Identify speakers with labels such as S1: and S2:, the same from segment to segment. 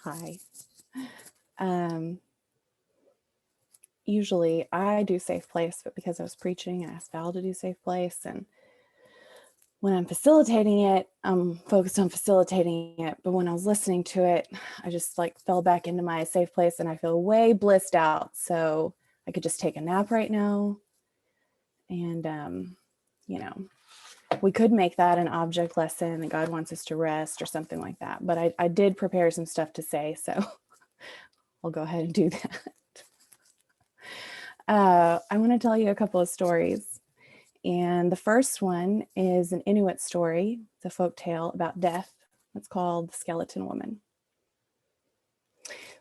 S1: Hi. Usually I do Safe Place, but because I was preaching, I asked Val to do Safe Place. And when I'm facilitating it, I'm focused on facilitating it. But when I was listening to it, I just like fell back into my Safe Place and I feel way blissed out. So I could just take a nap right now. And, we could make that an object lesson that God wants us to rest or something like that. But I did prepare some stuff to say, so I'll go ahead and do that. I want to tell you a couple of stories. And the first one is an Inuit story. It's a folk tale about death. It's called The Skeleton Woman.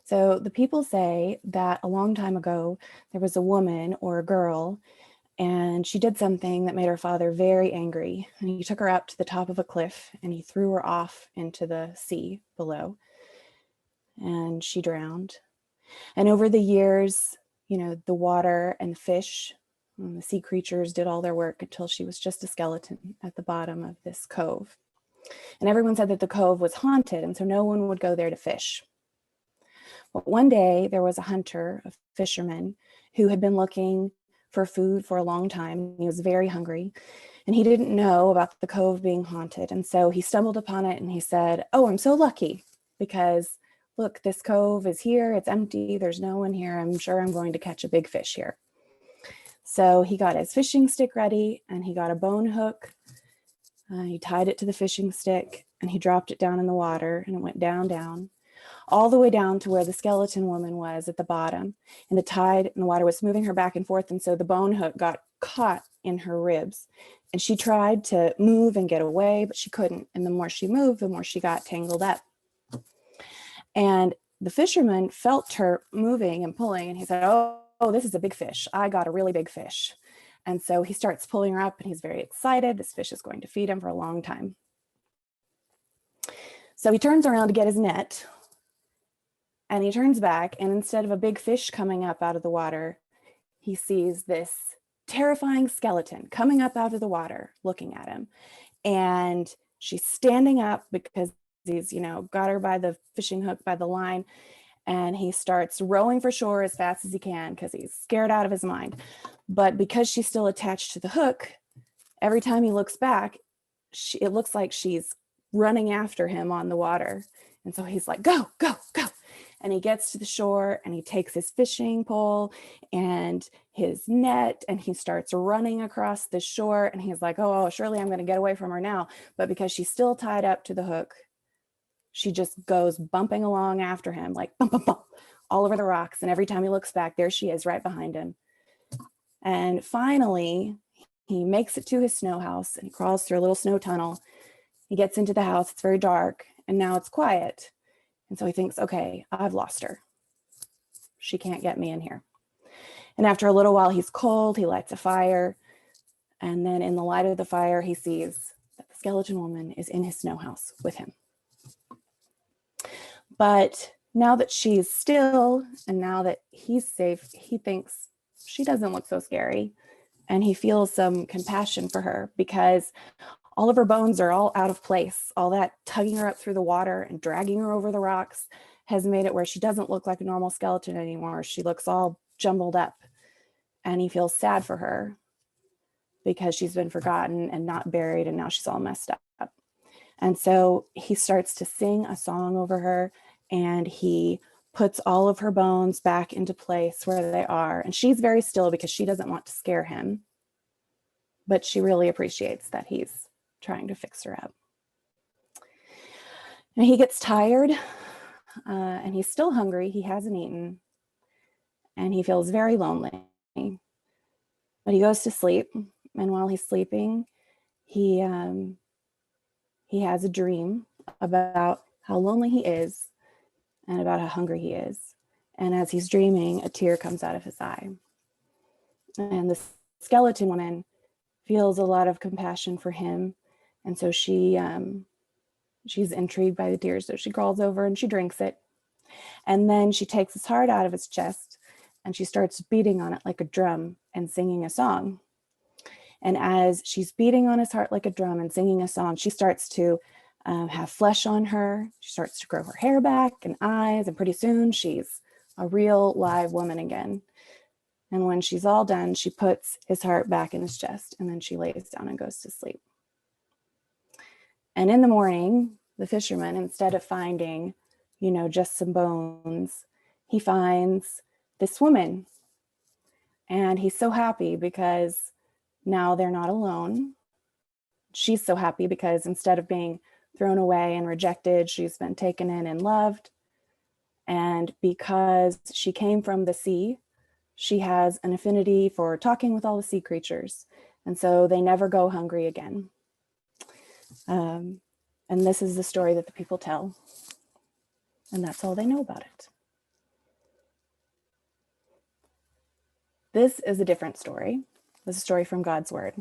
S1: So the people say that a long time ago, there was a woman or a girl, and she did something that made her father very angry. And he took her up to the top of a cliff and he threw her off into the sea below. And she drowned. And over the years, the water and fish, and the sea creatures did all their work until she was just a skeleton at the bottom of this cove. And everyone said that the cove was haunted, and so no one would go there to fish. But one day there was a hunter, a fisherman, who had been looking for food for a long time. He was very hungry, and he didn't know about the cove being haunted. And so he stumbled upon it and he said, "Oh, I'm so lucky because look, this cove is here, it's empty, there's no one here. I'm sure I'm going to catch a big fish here." So he got his fishing stick ready and he got a bone hook. He tied it to the fishing stick and he dropped it down in the water, and it went down, down, all the way down to where the skeleton woman was at the bottom. And the tide and the water was moving her back and forth. And so the bone hook got caught in her ribs. And she tried to move and get away, but she couldn't. And the more she moved, the more she got tangled up. And the fisherman felt her moving and pulling, and he said, oh, this is a big fish. I got a really big fish. And so he starts pulling her up and he's very excited. This fish is going to feed him for a long time. So he turns around to get his net and he turns back, and instead of a big fish coming up out of the water, he sees this terrifying skeleton coming up out of the water looking at him. And she's standing up because he's, got her by the fishing hook, by the line, and he starts rowing for shore as fast as he can because he's scared out of his mind. But because she's still attached to the hook, every time he looks back, it looks like she's running after him on the water. And so he's like, go, go, go. And he gets to the shore and he takes his fishing pole and his net and he starts running across the shore. And he's like, oh, surely I'm going to get away from her now. But because she's still tied up to the hook, she just goes bumping along after him, like bump, bump, bump, all over the rocks. And every time he looks back, there she is right behind him. And finally, he makes it to his snow house and he crawls through a little snow tunnel. He gets into the house. It's very dark and now it's quiet. And so he thinks, okay, I've lost her. She can't get me in here. And after a little while, he's cold. He lights a fire. And then in the light of the fire, he sees that the skeleton woman is in his snow house with him. But now that she's still and now that he's safe, he thinks she doesn't look so scary. And he feels some compassion for her because all of her bones are all out of place. All that tugging her up through the water and dragging her over the rocks has made it where she doesn't look like a normal skeleton anymore. She looks all jumbled up. And he feels sad for her because she's been forgotten and not buried, and now she's all messed up. And so he starts to sing a song over her, and he puts all of her bones back into place where they are. And she's very still because she doesn't want to scare him, but she really appreciates that he's trying to fix her up. And he gets tired and he's still hungry. He hasn't eaten and he feels very lonely, but he goes to sleep. And while he's sleeping, he has a dream about how lonely he is and about how hungry he is. And as he's dreaming, a tear comes out of his eye. And the skeleton woman feels a lot of compassion for him. And so she's intrigued by the tears. So she crawls over and she drinks it. And then she takes his heart out of his chest and she starts beating on it like a drum and singing a song. And as she's beating on his heart like a drum and singing a song, she starts to have flesh on her. She starts to grow her hair back and eyes, and pretty soon she's a real live woman again. And when she's all done, she puts his heart back in his chest, and then she lays down and goes to sleep. And in the morning, the fisherman, instead of finding, just some bones, he finds this woman. And he's so happy because now they're not alone. She's so happy because instead of being thrown away and rejected, she's been taken in and loved. And because she came from the sea, she has an affinity for talking with all the sea creatures. And so they never go hungry again. And this is the story that the people tell. And that's all they know about it. This is a different story. This is a story from God's word.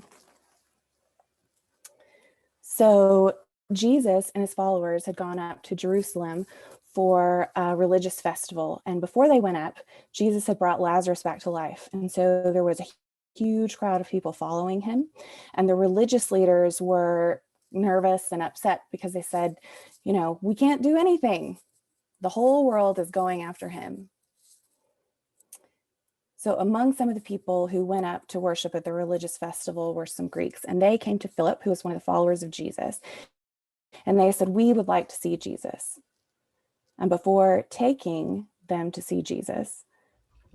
S1: So Jesus and his followers had gone up to Jerusalem for a religious festival. And before they went up, Jesus had brought Lazarus back to life. And so there was a huge crowd of people following him. And the religious leaders were nervous and upset because they said, we can't do anything. The whole world is going after him. So among some of the people who went up to worship at the religious festival were some Greeks. And they came to Philip, who was one of the followers of Jesus. And they said, we would like to see Jesus. And before taking them to see Jesus,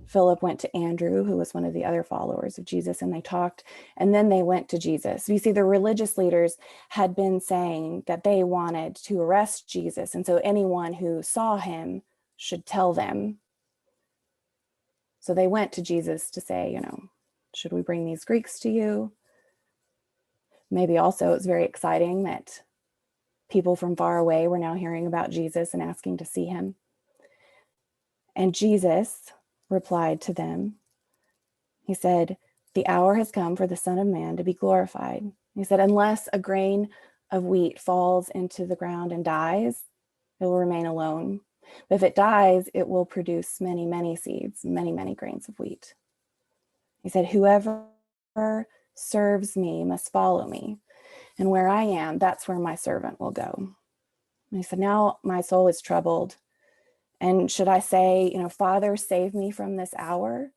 S1: Philip went to Andrew, who was one of the other followers of Jesus, and they talked, and then they went to Jesus. You see, the religious leaders had been saying that they wanted to arrest Jesus, and so anyone who saw him should tell them. So they went to Jesus to say, should we bring these Greeks to you? Maybe also it's very exciting that people from far away were now hearing about Jesus and asking to see him. And Jesus replied to them. He said, the hour has come for the Son of Man to be glorified. He said, unless a grain of wheat falls into the ground and dies, it will remain alone. But if it dies, it will produce many, many seeds, many, many grains of wheat. He said, whoever serves me must follow me. And where I am, that's where my servant will go. And he said, now my soul is troubled. And should I say, Father, save me from this hour?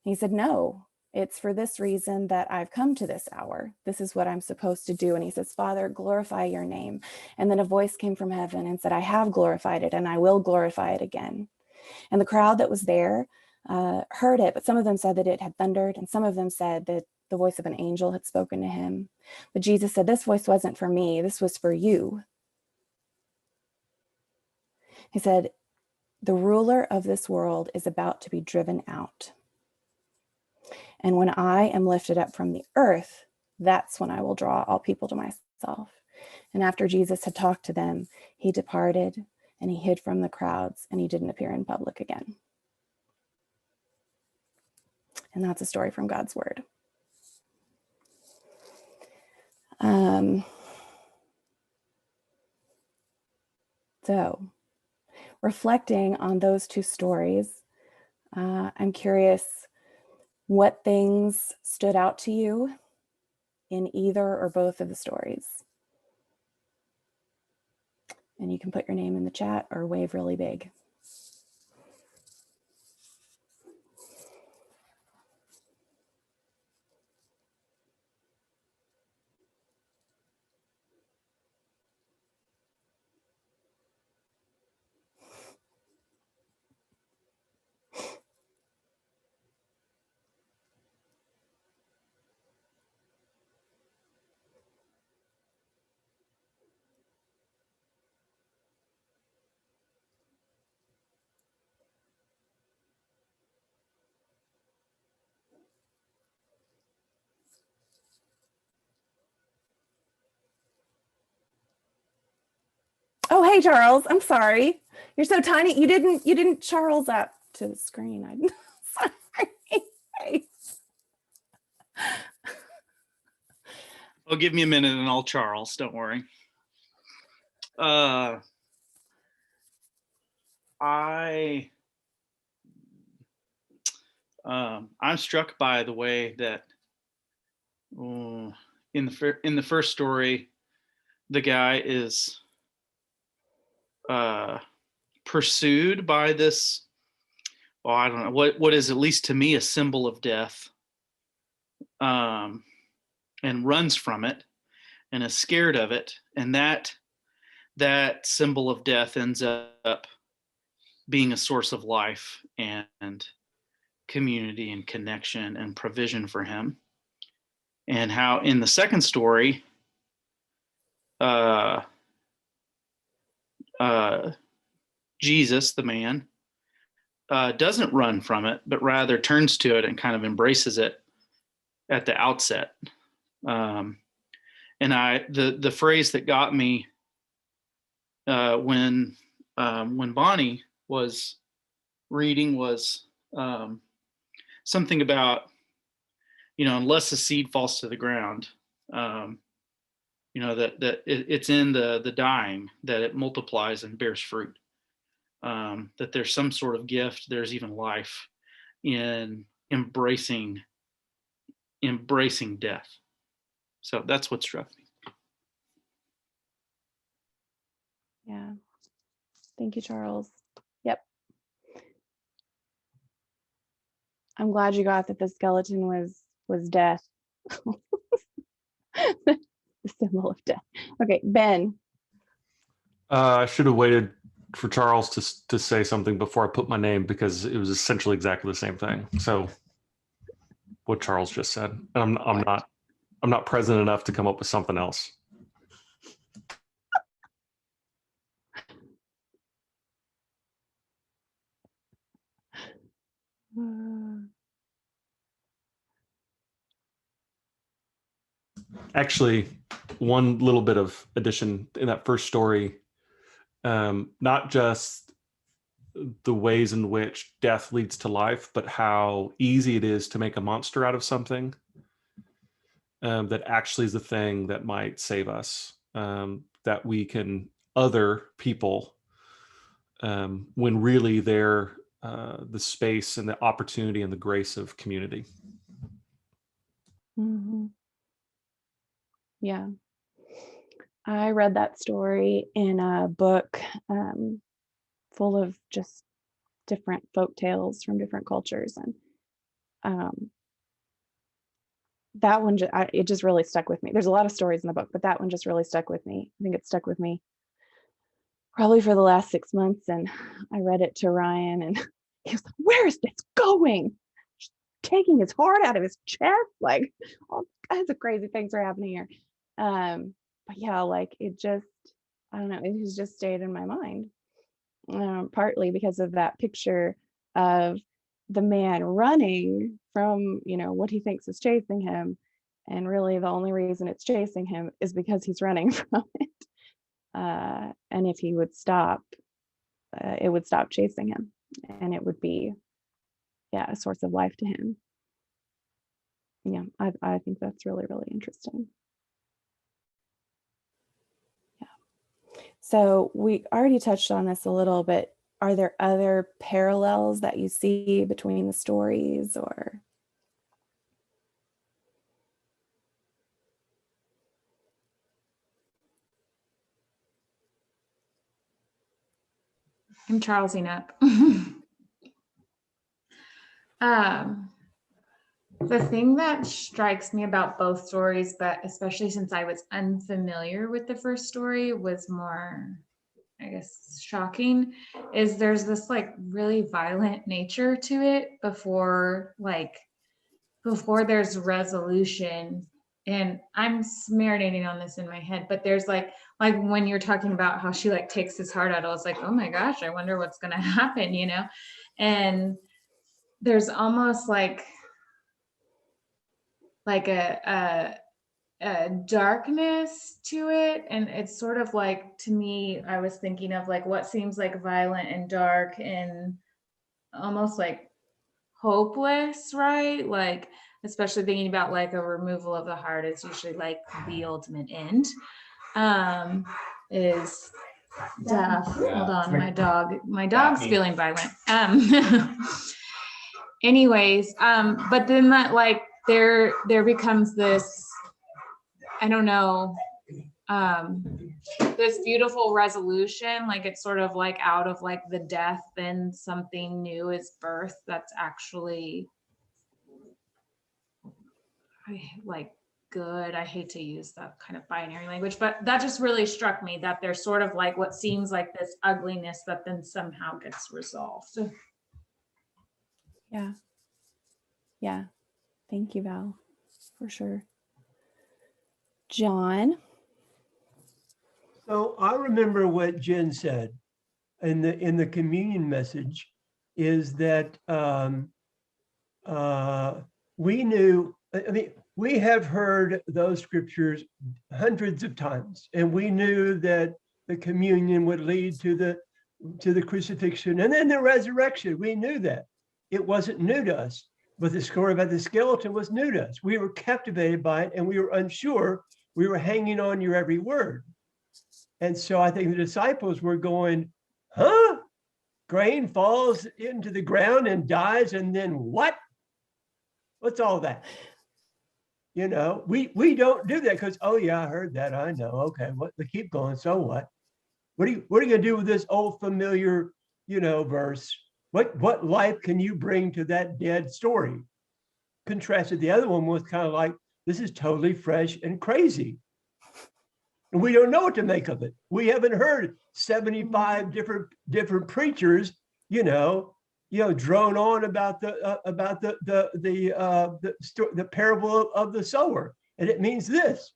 S1: He said, no, it's for this reason that I've come to this hour. This is what I'm supposed to do. And he says, Father, glorify your name. And then a voice came from heaven and said, I have glorified it and I will glorify it again. And the crowd that was there heard it, but some of them said that it had thundered, and some of them said that the voice of an angel had spoken to him. But Jesus said, this voice wasn't for me, this was for you. He said, the ruler of this world is about to be driven out. And when I am lifted up from the earth, that's when I will draw all people to myself. And after Jesus had talked to them, he departed and he hid from the crowds and he didn't appear in public again. And that's a story from God's word. So reflecting on those two stories, I'm curious what things stood out to you in either or both of the stories. And you can put your name in the chat or wave really big. Oh, hey, Charles, I'm sorry. You're so tiny. You didn't Charles up to the screen. I'm sorry. Hey.
S2: Oh, give me a minute and I'll Charles, don't worry. I'm struck by the way that in the first story, the guy is pursued by this, well, I don't know, what is, at least to me, a symbol of death, and runs from it and is scared of it. And that symbol of death ends up being a source of life and community and connection and provision for him. And how in the second story, Jesus, the man, doesn't run from it, but rather turns to it and kind of embraces it at the outset. And the phrase that got me when Bonnie was reading was something about, unless the seed falls to the ground, that it's in the dying that it multiplies and bears fruit. That there's some sort of gift, there's even life in embracing death. So that's what struck me.
S1: Yeah. Thank you, Charles. Yep. I'm glad you got that the skeleton was death. The symbol of death. Okay, Ben.
S3: I should have waited for Charles to say something before I put my name, because it was essentially exactly the same thing. So what Charles just said, and I'm not present enough to come up with something else. Actually, one little bit of addition in that first story, not just the ways in which death leads to life, but how easy it is to make a monster out of something that actually is the thing that might save us, that we can other people when really they're the space and the opportunity and the grace of community.
S1: Mm-hmm. Yeah. I read that story in a book full of just different folk tales from different cultures, and that one it just really stuck with me. There's a lot of stories in the book, but that one just really stuck with me. I think it stuck with me probably for the last 6 months, and I read it to Ryan, and he was like, "Where is this going?" Just taking his heart out of his chest, like all kinds of crazy things are happening here. But yeah, like it just, I don't know, it has just stayed in my mind, partly because of that picture of the man running from, what he thinks is chasing him, and really the only reason it's chasing him is because he's running from it. And if he would stop, it would stop chasing him, and it would be, a source of life to him. Yeah, I think that's really, really interesting. So we already touched on this a little bit. Are there other parallels that you see between the stories, or?
S4: I'm Charlesing up. The thing that strikes me about both stories, but especially since I was unfamiliar with the first story, was more, I guess, shocking, is there's this like really violent nature to it before there's resolution. And I'm marinating on this in my head, but there's like when you're talking about how she like takes his heart out, I was like, oh my gosh, I wonder what's gonna happen, and there's almost like a darkness to it. And it's sort of like, to me, I was thinking of like what seems like violent and dark and almost like hopeless, right? Like, especially thinking about like a removal of the heart is usually like the ultimate end, is death. Hold on, my dog's feeling violent. Anyways, but then that like there becomes this, I don't know, this beautiful resolution, like it's sort of like out of like the death, then something new is birth that's actually like good. I hate to use that kind of binary language, but that just really struck me, that there's sort of like what seems like this ugliness that then somehow gets resolved.
S1: Yeah. Yeah. Thank you, Val, for sure. John?
S5: So I remember what Jen said in the communion message, is that we knew, I mean, we have heard those scriptures hundreds of times, and we knew that the communion would lead to the crucifixion and then the resurrection. We knew that. It wasn't new to us, but the story about the skeleton was new to us. We were captivated by it, and we were unsure. We were hanging on your every word. And so I think the disciples were going, huh? Grain falls into the ground and dies, and then what? What's all that? You know, we don't do that because, oh yeah, I heard that. I know. Okay, what? Keep going. So what? What are you gonna do with this old familiar, verse? What life can you bring to that dead story? Contrasted, the other one was kind of like, this is totally fresh and crazy. And we don't know what to make of it. We haven't heard 75 different preachers, drone on about the parable of the sower, and it means this.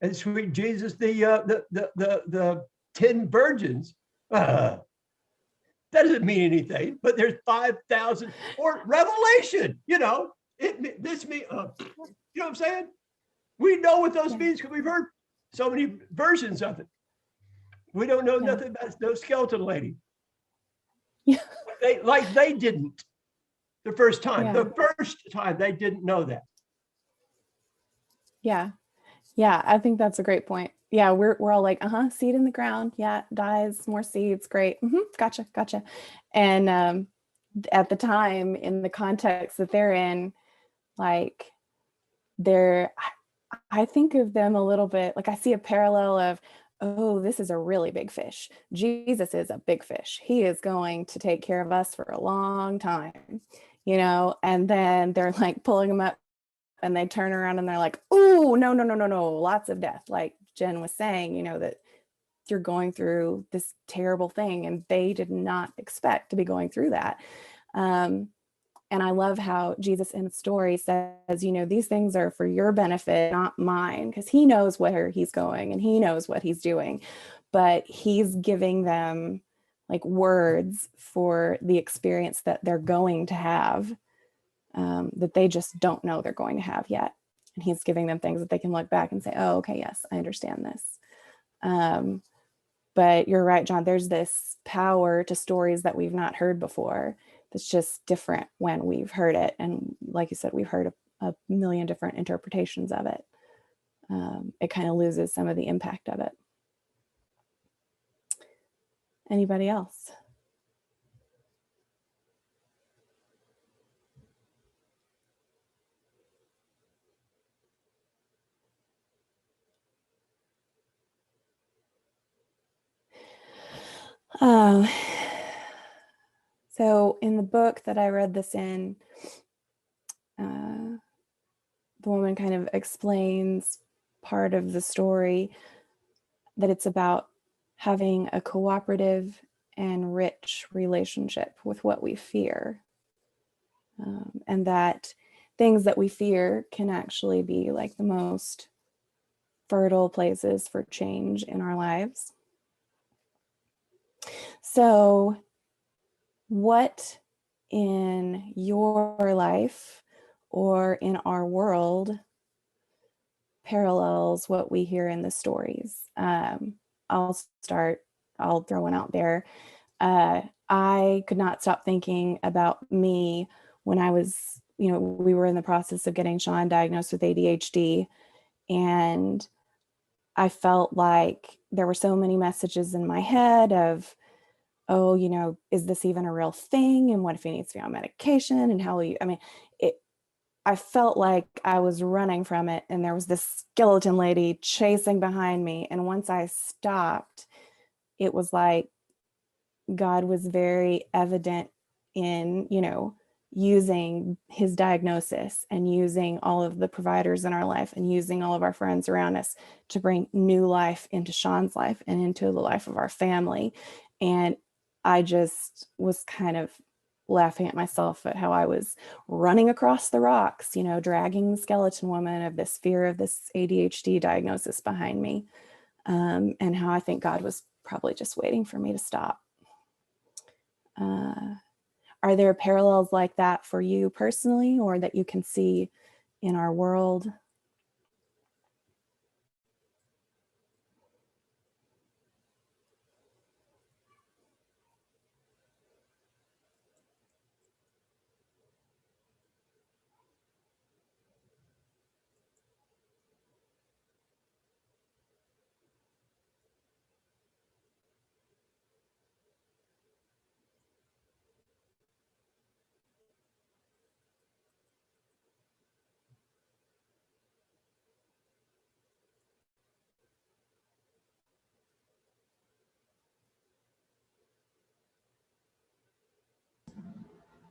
S5: And sweet Jesus, the 10 virgins. That doesn't mean anything. But there's 5,000 or Revelation. This means. You know what I'm saying? We know what those means because we've heard so many versions of it. We don't know nothing about no skeleton lady.
S1: Yeah.
S5: They didn't the first time. Yeah. The first time they didn't know that.
S1: Yeah. Yeah, I think that's a great point. Yeah, we're all like, seed in the ground. Yeah, dies, more seeds. Great. Gotcha. And at the time, in the context that they're in, like I think of them a little bit like I see a parallel of, oh, this is a really big fish. Jesus is a big fish. He is going to take care of us for a long time, and then they're like pulling him up and they turn around and they're like, oh, no, lots of death. Like Jen was saying, that you're going through this terrible thing, and they did not expect to be going through that. And I love how Jesus in the story says, these things are for your benefit, not mine, because he knows where he's going and he knows what he's doing. But he's giving them like words for the experience that they're going to have, that they just don't know they're going to have yet. And he's giving them things that they can look back and say, oh, okay, yes, I understand this. But you're right, John, there's this power to stories that we've not heard before. That's just different when we've heard it. And like you said, we've heard a million different interpretations of it. It kind of loses some of the impact of it. Anybody else? So in the book that I read this in, the woman kind of explains part of the story, that it's about having a cooperative and rich relationship with what we fear. And that things that we fear can actually be like the most fertile places for change in our lives. So what in your life or in our world parallels what we hear in the stories? I'll throw one out there. I could not stop thinking about me when I was, we were in the process of getting Sean diagnosed with ADHD, and I felt like there were so many messages in my head of, oh, is this even a real thing? And what if he needs to be on medication? And how will you, I felt like I was running from it, and there was this skeleton lady chasing behind me. And once I stopped, it was like God was very evident in, using his diagnosis and using all of the providers in our life and using all of our friends around us to bring new life into Sean's life and into the life of our family. And I just was kind of laughing at myself at how I was running across the rocks, dragging the skeleton woman of this fear of this ADHD diagnosis behind me. And how I think God was probably just waiting for me to stop. Are there parallels like that for you personally, or that you can see in our world?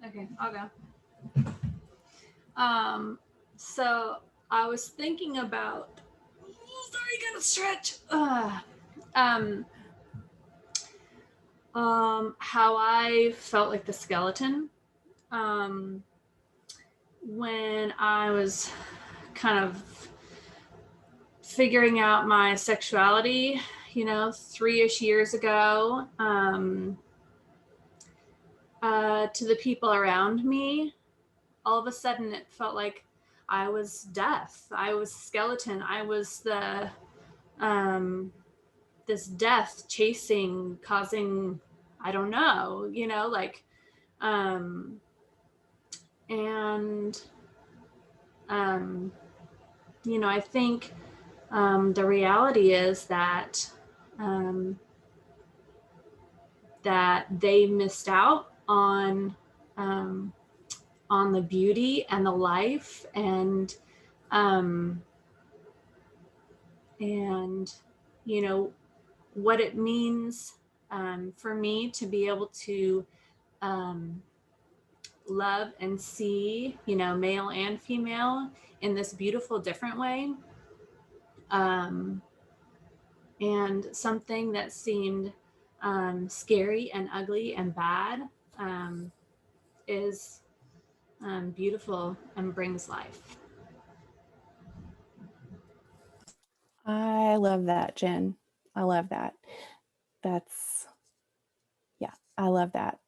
S6: Okay, I'll go. So I was thinking about. Sorry, gonna stretch. How I felt like the skeleton. When I was kind of figuring out my sexuality, 3-ish years ago, to the people around me, all of a sudden it felt like I was death. I was skeleton. I was the this death chasing, causing, I don't know, and I think the reality is that that they missed out on the beauty and the life and what it means for me to be able to love and see male and female in this beautiful different way, and something that seemed scary and ugly and bad is beautiful and brings life.
S1: I love that, Jen. I love that. I love that.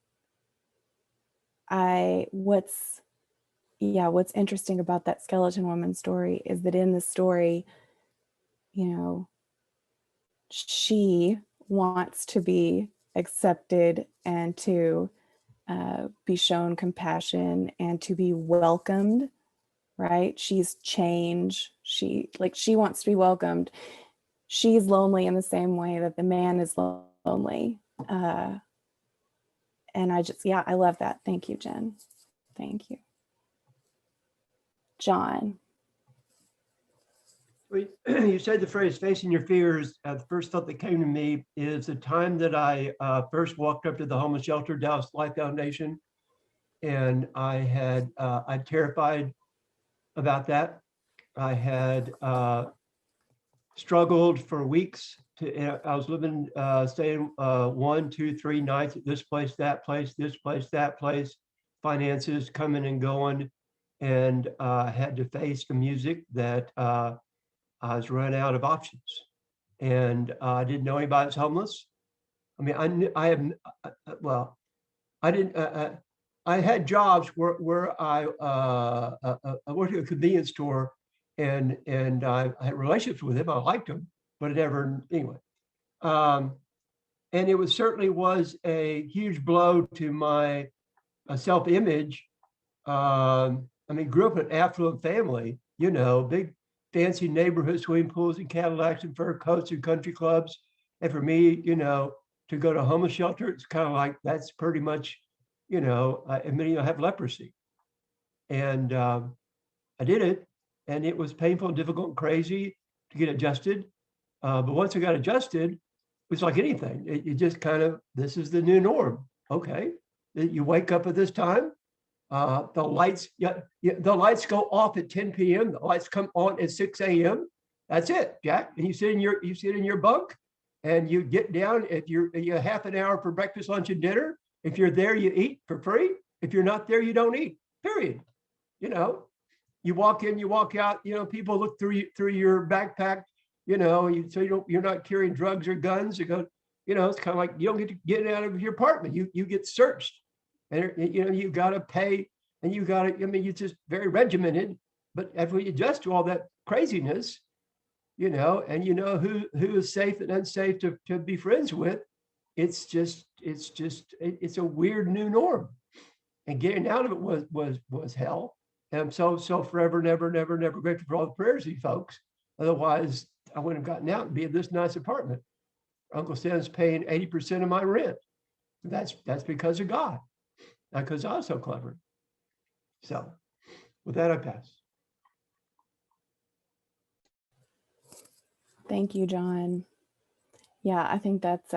S1: What's interesting about that skeleton woman story is that in the story, she wants to be accepted and to be shown compassion and to be welcomed, right? She's change. She wants to be welcomed. She's lonely in the same way that the man is lonely. And I love that. Thank you, Jen. Thank you. John.
S5: You said the phrase facing your fears. The first thought that came to me is the time that I first walked up to the homeless shelter, Dallas Life Foundation, and I'm terrified about that. I had struggled for weeks. I was staying 1, 2, 3 nights at this place, that place, this place, that place, finances coming and going, and had to face the music that I was running out of options, and I didn't know anybody that's homeless. I mean, I didn't. I had jobs where I worked at a convenience store, and I had relationships with them. I liked them, but it never anyway. And it certainly was a huge blow to my self-image. I mean, grew up in an affluent family, big fancy neighborhood swimming pools and Cadillacs and fur coats and country clubs. And for me, to go to a homeless shelter, it's kind of like, that's pretty much, admitting I have leprosy. And I did it, and it was painful and difficult and crazy to get adjusted. But once I got adjusted, it was like anything. It just kind of, this is the new norm. Okay, you wake up at this time. The lights, the lights go off at 10 p.m. The lights come on at 6 a.m. That's it, Jack. And you sit in your bunk, and you get down. If you have half an hour for breakfast, lunch, and dinner. If you're there, you eat for free. If you're not there, you don't eat. Period. You walk in, you walk out. People look through your backpack. So you're not carrying drugs or guns. You go. It's kind of like you don't get to get out of your apartment. You get searched. And you got to pay, and you got to. You're just very regimented. But as we adjust to all that craziness, and who is safe and unsafe to be friends with, it's a weird new norm, and getting out of it was hell. And I'm so forever, never grateful for all the prayers of you folks. Otherwise, I wouldn't have gotten out and be in this nice apartment. Uncle Stan's paying 80% of my rent. That's because of God. Not because I was so clever. So with that, I pass.
S1: Thank you, John. Yeah, I think that's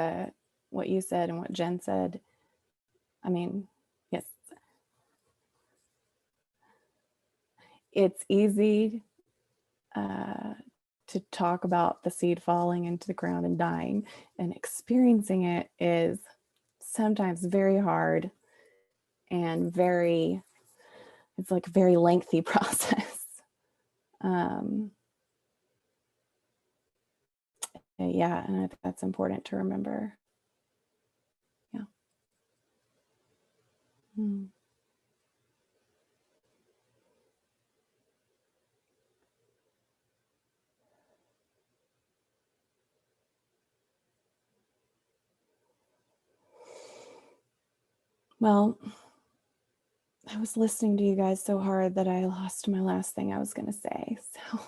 S1: what you said and what Jen said. I mean, yes. It's easy to talk about the seed falling into the ground and dying, and experiencing it is sometimes very hard and it's like a very lengthy process. Yeah, and I think that's important to remember. Yeah. Well, I was listening to you guys so hard that I lost my last thing I was going to say. So,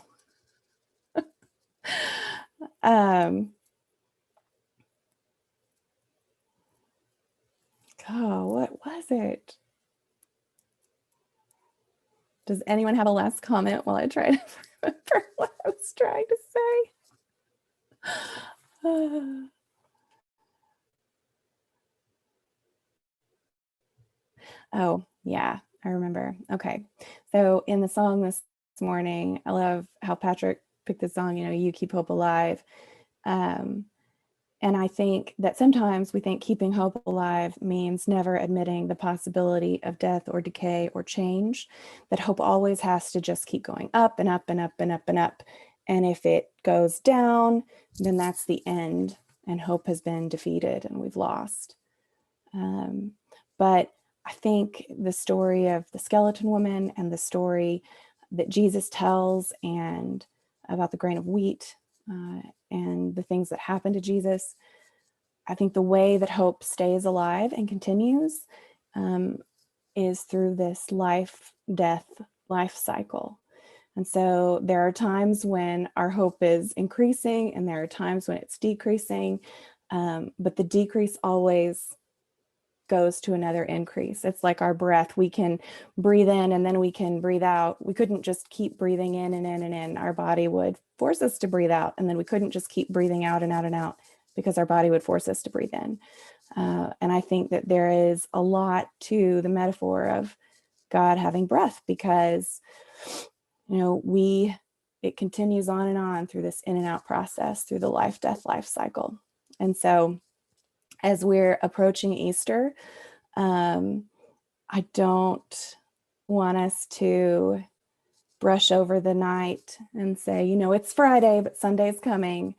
S1: what was it? Does anyone have a last comment while I try to remember what I was trying to say? Oh, yeah, I remember. Okay. So in the song this morning, I love how Patrick picked the song, You Keep Hope Alive. And I think that sometimes we think keeping hope alive means never admitting the possibility of death or decay or change, that hope always has to just keep going up and up and up and up and up. And if it goes down, then that's the end, and hope has been defeated and we've lost. But I think the story of the skeleton woman and the story that Jesus tells and about the grain of wheat and the things that happen to Jesus, I think the way that hope stays alive and continues is through this life, death, life cycle. And so there are times when our hope is increasing and there are times when it's decreasing, but the decrease always goes to another increase. It's like our breath. We can breathe in and then we can breathe out. We couldn't just keep breathing in and in and in. Our body would force us to breathe out, and then we couldn't just keep breathing out and out and out because our body would force us to breathe in. And I think that there is a lot to the metaphor of God having breath, because it continues on and on through this in and out process, through the life, death, life cycle. And so as we're approaching Easter, I don't want us to brush over the night and say, it's Friday, but Sunday's coming.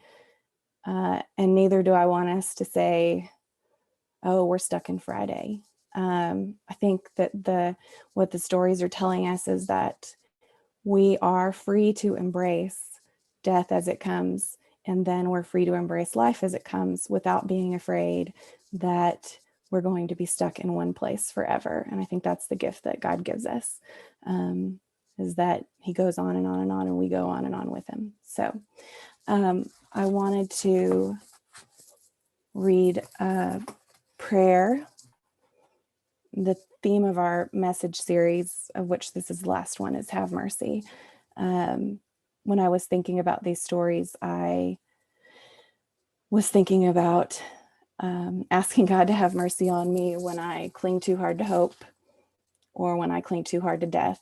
S1: And neither do I want us to say, oh, we're stuck in Friday. I think that what the stories are telling us is that we are free to embrace death as it comes, and then we're free to embrace life as it comes without being afraid that we're going to be stuck in one place forever. And I think that's the gift that God gives us, is that he goes on and on and on, and we go on and on with him. So I wanted to read a prayer The theme of our message series, of which this is the last one, is Have Mercy. When I was thinking about these stories, I was thinking about asking God to have mercy on me when I cling too hard to hope or when I cling too hard to death.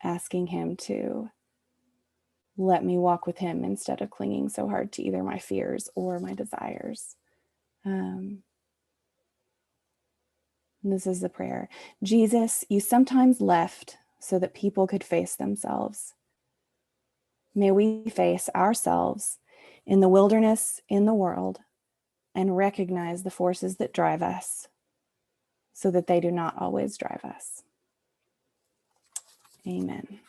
S1: Asking him to let me walk with him instead of clinging so hard to either my fears or my desires. This is the prayer. Jesus, you sometimes left so that people could face themselves. May we face ourselves in the wilderness, in the world, and recognize the forces that drive us so that they do not always drive us. Amen.